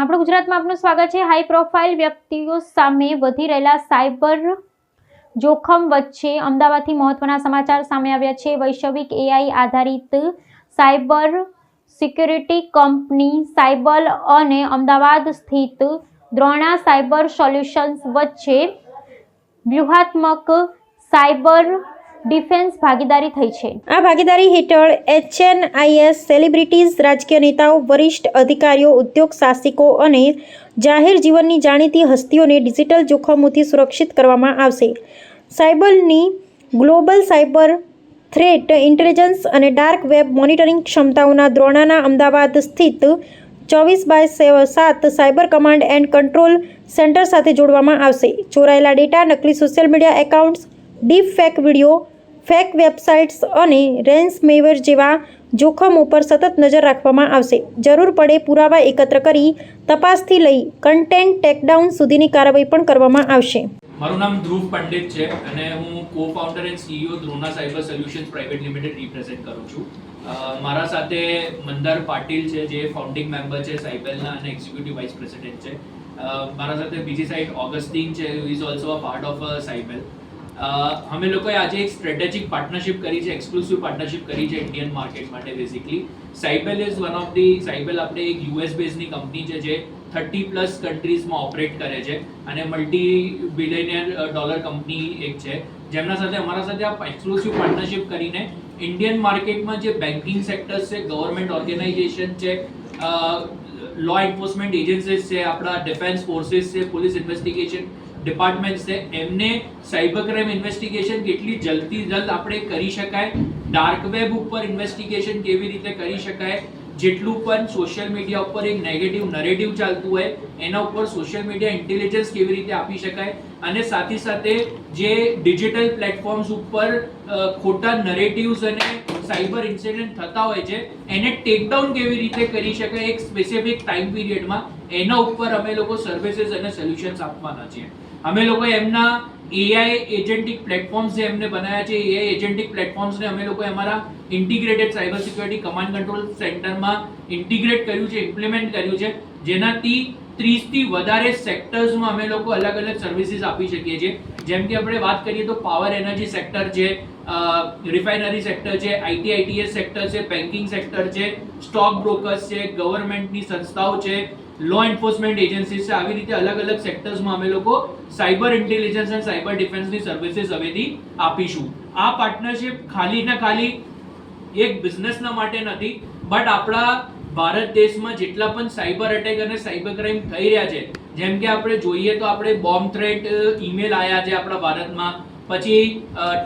આપણું ગુજરાતમાં આપનું સ્વાગત છે। હાઈ પ્રોફાઇલ વ્યક્તિઓ સામે વધી રહેલા સાયબર જોખમ વચ્ચે અમદાવાદથી મહત્વના સમાચાર સામે આવ્યા છે। વૈશ્વિક એઆઈ આધારિત સાયબર સિક્યુરિટી કંપની સાયબલ અને અમદાવાદ સ્થિત દ્રોણા સાયબર સોલ્યુશન્સ વચ્ચે વ્યૂહાત્મક સાયબર ડિફેન્સ ભાગીદારી થઈ છે। આ ભાગીદારી હેઠળ HNIS સેલિબ્રિટીઝ, રાજકીય નેતાઓ, વરિષ્ઠ અધિકારીઓ, ઉદ્યોગ સાહસિકો અને જાહેર જીવનની જાણીતી હસ્તીઓને ડિજિટલ જોખમોથી સુરક્ષિત કરવામાં આવશે। સાયબલની ગ્લોબલ સાયબર થ્રેટ ઇન્ટેલિજન્સ અને ડાર્ક વેબ મોનિટરિંગ ક્ષમતાઓના દ્રોણાના અમદાવાદ સ્થિત 24/7 cyber command and control centre સાથે જોડવામાં આવશે। ચોરાયેલા ડેટા, નકલી social media accounts, deep fake video, fake websites અને રેન્સમવેર જેવા જોખમો પર સતત નજર રાખવામાં આવશે। જરૂર પડે પુરાવા એકત્ર કરી તપાસથી લઈ કન્ટેન્ટ ટેકડાઉન સુધીની કાર્યવાહી પણ કરવામાં આવશે। મારું નામ ધ્રુવ પંડિત છે અને હું co-founder and CEO Drona cyber solutions private limited represent કરું છું। મારા સાથે મંદર પાટીલ છે જે ફાઉન્ડિંગ મેમ્બર છે સાયબલના અને એક્ઝિક્યુટિવ વાઇસ પ્રેસિડેન્ટ છે। મારા સાથે બીજી સાઈડ ઓગસ્ટીન છે, who is also a part of Cyble. અમે લોકોએ આજે એક સ્ટ્રેટેજિક પાર્ટનરશિપ કરી છે, એક્સક્લુસિવ પાર્ટનરશિપ કરી છે ઇન્ડિયન માર્કેટ માટે। Basically Cyble is one of the Cyble આપણે એક યુએસ બેઝની કંપની છે જે 30+ કન્ટ્રીઝમાં ઓપરેટ કરે છે અને મલ્ટી બિલિયનિયર ડોલર કંપની એક છે, જેમના સાથે અમારા સાથે આ એક્સક્લુસિવ પાર્ટનરશિપ કરીને ઇન્ડિયન માર્કેટમાં જે બેન્કિંગ સેક્ટર્સ છે, ગવર્મેન્ટ ઓર્ગેનાઇઝેશન છે, લો એન્ફોર્સમેન્ટ એજન્સીસ છે, આપણા ડિફેન્સ ફોર્સિસ છે, પોલીસ ઇન્વેસ્ટિગેશન ડિપાર્ટમેન્ટ છે, એમને સાયબર ક્રાઇમ ઇન્વેસ્ટિગેશન કેટલી જલ્દી જલ્દ આપણે કરી શકાય, ડાર્ક વેબ ઉપર ઇન્વેસ્ટિગેશન કેવી રીતે કરી શકાય, જેટલું પણ સોશિયલ મીડિયા ઉપર એક નેગેટિવ નરેટિવ ચાલતું હોય એના ઉપર સોશિયલ મીડિયા ઇન્ટેલિજન્સ કેવી રીતે આપી શકાય, અને સાથે સાથે જે ડિજિટલ પ્લેટફોર્મ્સ ઉપર ખોટા નરેટિવ્સ અને સાયબર ઇન્સિડન્ટ થતા હોય છે એને ટેકડાઉન કેવી રીતે કરી શકાય એક સ્પેસિફિક ટાઈમ પીરિયડમાં, એના ઉપર અમે લોકો સર્વિસીસ અને સોલ્યુશન્સ આપવાના છીએ। અમે લોકો એમના AI એજન્ટિક પ્લેટફોર્મ્સ જે એમને બનાવ્યા છે, AI એજન્ટિક પ્લેટફોર્મ્સને અમે લોકો અમારા integrated cyber security command control સેન્ટરમાં ઇન્ટિગ્રેટ કર્યું છે, ઇમ્પ્લિમેન્ટ કર્યું છે, જેનાથી 30 થી વધારે સેક્ટર્સમાં અમે લોકો અલગ અલગ સર્વિસીસ આપી શકીએ છીએ। જેમ કે આપણે વાત કરીએ તો પાવર એનર્જી સેક્ટર છે, રિફાઇનરી સેક્ટર છે, ITITS સેક્ટર છે, બેન્કિંગ સેક્ટર છે, સ્ટોક બ્રોકર્સ છે, ગવર્મેન્ટની સંસ્થાઓ છે, લો એન્ફોર્સમેન્ટ એજન્સીસ છે, આવી રીતે અલગ અલગ સેક્ટર્સમાં અમે લોકો સાયબર ઇન્ટેલિજન્સ અને સાયબર ડિફેન્સની સર્વિસીસ હવેથી આપીશું। આ પાર્ટનરશિપ ખાલી ને ખાલી એક બિઝનેસના માટે નથી, બટ આપણા ભારત દેશમાં જેટલા પણ સાયબર અટેક અને સાયબર ક્રાઇમ થઈ રહ્યા છે, જેમ કે આપણે જોઈએ તો આપણે બોમ્બ થ્રેટ ઈમેલ આવ્યા છે આપણા ભારતમાં, પછી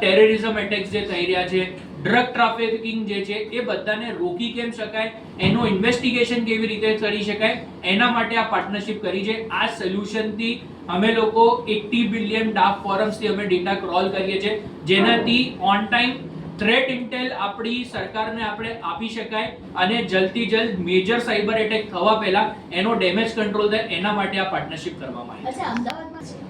ટેરરિઝમ એટેક્સ જે થઈ રહ્યા છે, ડ્રગ ટ્રાફિકિંગ જે છે, એ બધાને રોકી કેમ શકાય, એનું ઇન્વેસ્ટિગેશન કેવી રીતે કરી શકાય, એના માટે આ પાર્ટનરશિપ કરી છે। આ સોલ્યુશનથી અમે લોકો 80 બિલિયન ડાર્ક ફોરમ્સથી અમે ડેટા ક્રોલ કરીએ છીએ, જેનાથી ઓન ટાઈમ થ્રેટ ઇન્ટેલ આપણી સરકારને આપણે આપી શકાય અને જલ્દથી જલ્દ મેજર સાયબર એટેક થવા પહેલા એનો ડેમેજ કંટ્રોલ થાય, એના માટે આ પાર્ટનરશિપ કરવામાં આવી છે।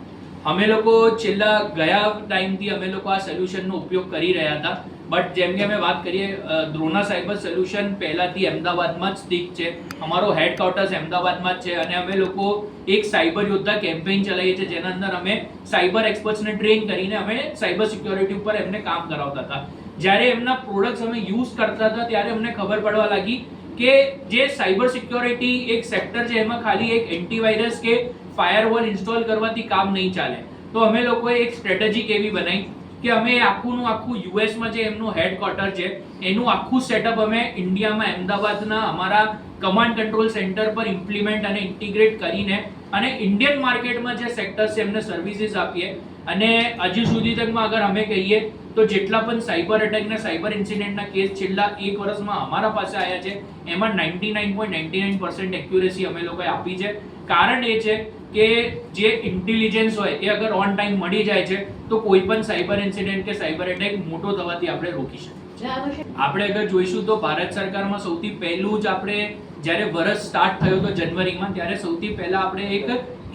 અમે લોકો છેલ્લા ગયા ટાઈમથી અમે લોકો આ સોલ્યુશનનો ઉપયોગ કરી રહ્યા હતા, બટ જેમ કે અમે વાત કરીએ દ્રોણા સાયબર સોલ્યુશન પહેલાથી અમદાવાદમાં જ સ્થિત છે, અમારો હેડક્વાર્ટર્સ અમદાવાદમાં જ છે અને અમે લોકો એક સાયબર યોદ્ધા કેમ્પેઇન ચલાવીએ છીએ, જેના અંદર અમે સાયબર એક્સપર્ટ્સને ટ્રેન કરીને અમે સાયબર સિક્યોરિટી ઉપર એમને કામ કરાવતા હતા। જ્યારે એમના પ્રોડક્ટ્સ અમે યુઝ કરતા હતા ત્યારે અમને ખબર પડવા લાગી કે જે સાયબર સિક્યોરિટી એક સેક્ટર છે એમાં ખાલી એક એન્ટીવાયરસ કે ફાયરવોલ ઇન્સ્ટોલ કરવાથી કામ નહીં ચાલે। તો અમે લોકોએ એક સ્ટ્રેટેજી કેવી બનાવી કે અમે આખું યુએસમાં જે એમનું હેડક્વાર્ટર છે એનું આખું સેટઅપ અમે ઇન્ડિયામાં અમદાવાદના અમારા કમાન્ડ કંટ્રોલ સેન્ટર પર ઇમ્પ્લિમેન્ટ અને ઇન્ટિગ્રેટ કરીને અને ઇન્ડિયન માર્કેટમાં જે સેક્ટર્સ છે એમને સર્વિસીસ આપીએ। અને હજી સુધી તકમાં અગર અમે કહીએ તો જેટલા પણ સાયબર અટેક ને સાયબર ઇન્સિડન્ટના કેસ છેલ્લા 1 વર્ષમાં અમારા પાસે આવ્યા છે એમાં 99.99% એક્યુરેસી અમે લોકોએ આપી છે। કારણ એ છે કે જે ઇન્ટેલિજન્સ હોય એ અગર ઓન ટાઈમ મળી જાય છે તો કોઈ પણ સાયબર ઇન્સિડન્ટ કે સાયબર અટેક મોટો થવાથી આપણે રોકી શકીએ। આપણે અગર જોઈશું તો ભારત સરકારમાં સૌથી પહેલું જ આપણે જ્યારે વર્ષ સ્ટાર્ટ થયો તો જનવરીમાં, ત્યારે સૌથી પહેલા આપણે એક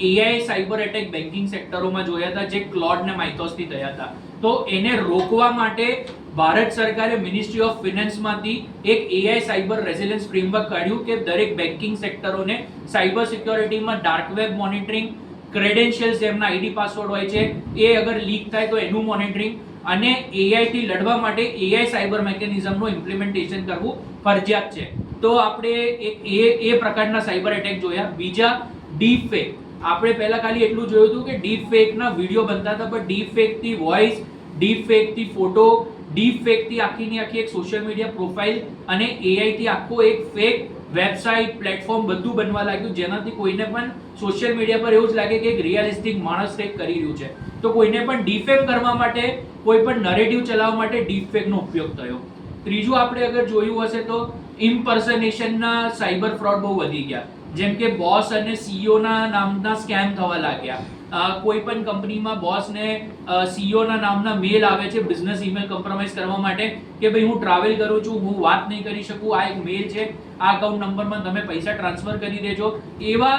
AI સાયબર અટેક બેન્કિંગ સેક્ટરોમાં જોયા હતા જે ક્લોડ ને માઇથોસથી થયા હતા। તો એને રોકવા માટે ભારત સરકારે મિનિસ્ટ્રી ઓફ ફિનાન્સમાંથી એક AI સાયબર રેઝિલિયન્સ ફ્રેમવર્ક કાઢ્યું કે દરેક બેન્કિંગ સેક્ટરોને સાયબર સિક્યોરિટીમાં ડાર્ક વેબ મોનિટરિંગ, ક્રેડેન્શિયલ્સ જેમના ID પાસવર્ડ હોય છે એ અગર લીક થાય તો એનું મોનિટરિંગ અને AI થી લડવા માટે AI સાયબર મેકેનિઝમનું ઇમ્પ્લિમેન્ટેશન કરવું ફરજિયાત છે. તો આપણે એક એ પ્રકારના સાયબર એટેક જોયા. બીજા ડીપ ફેક. આપણે પહેલા ખાલી એટલું જોયું હતું કે ડીપ ફેકના વિડીયો બનતા હતા, પણ ડીપ ફેકથી વોઇસ, ડીપ ફેકથી ફોટો, ડીપ ફેકથી આખીની આખી એક સોશિયલ મીડિયા પ્રોફાઇલ અને AI થી આખો એક ફેક વેબસાઇટ, પ્લેટફોર્મ બધું બનવા લાગ્યું, જેનાથી કોઈને પણ સોશિયલ મીડિયા પર એવું જ લાગે કે એક રિયલિસ્ટિક માણસ કંઈક કરી રહ્યું છે. તો કોઈને પણ ડીફેમ કરવા માટે, કોઈ પણ નરેટિવ ચલાવવા માટે ડીપ ફેકનો ઉપયોગ થયો. ત્રીજું આપણે અગર જોયું હશે તો ઇમ્પર્સનેશનના સાયબર ફ્રોડ બહુ વધી ગયા. જેમ કે બોસ અને CEO ના નામના સ્કેમ થવા લાગ્યા. કોઈ પણ કંપનીમાં બોસને CEO ના નામના મેલ આવે છે બિઝનેસ ઈમેલ કોમ્પ્રોમાઇઝ કરવા માટે કે ભાઈ હું ટ્રાવેલ કરું છું, હું વાત નહીં કરી શકું, આ એક મેલ છે, આ અકાઉન્ટ નંબરમાં તમે પૈસા ટ્રાન્સફર કરી દેજો. એવા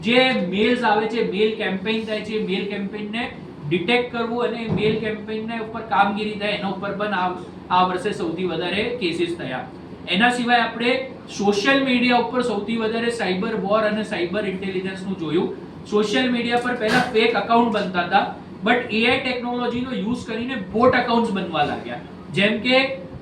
જે મેલ્સ આવે છે, મેલ કેમ્પેઇન થાય છે, મેલ કેમ્પેઇનને ડિટેક્ટ કરવું અને મેલ કેમ્પેઇનને ઉપર કામગીરી થાય એના ઉપર પણ આ વર્ષે સૌથી વધારે કેસીસ થયા. એના સિવાય આપણે સોશિયલ મીડિયા ઉપર સૌથી વધારે સાયબર વોર અને સાયબર ઇન્ટેલિજન્સનું જોયું. સોશિયલ મીડિયા પર પહેલા ફેક અકાઉન્ટ બનતા હતા, બટ AI ટેકનોલોજીનો યુઝ કરીને બોટ અકાઉન્ટ્સ બનવા લાગ્યા. જેમ કે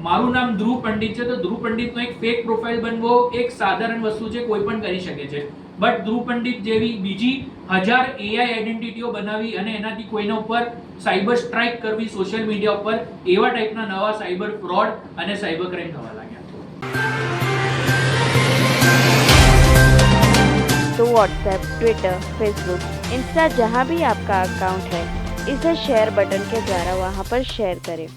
મારું નામ ધ્રુવ પંડિત છે, તો ધ્રુવ પંડિતનો એક ફેક પ્રોફાઇલ બનવો એક સાધારણ વસ્તુ છે, કોઈ પણ કરી શકે છે. બટ ધ્રુવ પંડિત જેવી બીજી 1000 AI આઈડેન્ટિટીઓ બનાવી અને એનાથી કોઈના ઉપર સાયબર સ્ટ્રાઇક કરવી સોશિયલ મીડિયા ઉપર, એવા ટાઈપના નવા સાયબર ફ્રોડ અને સાયબર ક્રાઇમ થવા લાગ્યા. तो व्हाट्सएप, ट्विटर, फेसबुक, इंस्टा जहाँ भी आपका अकाउंट है, इसे शेयर बटन के द्वारा वहाँ पर शेयर करें.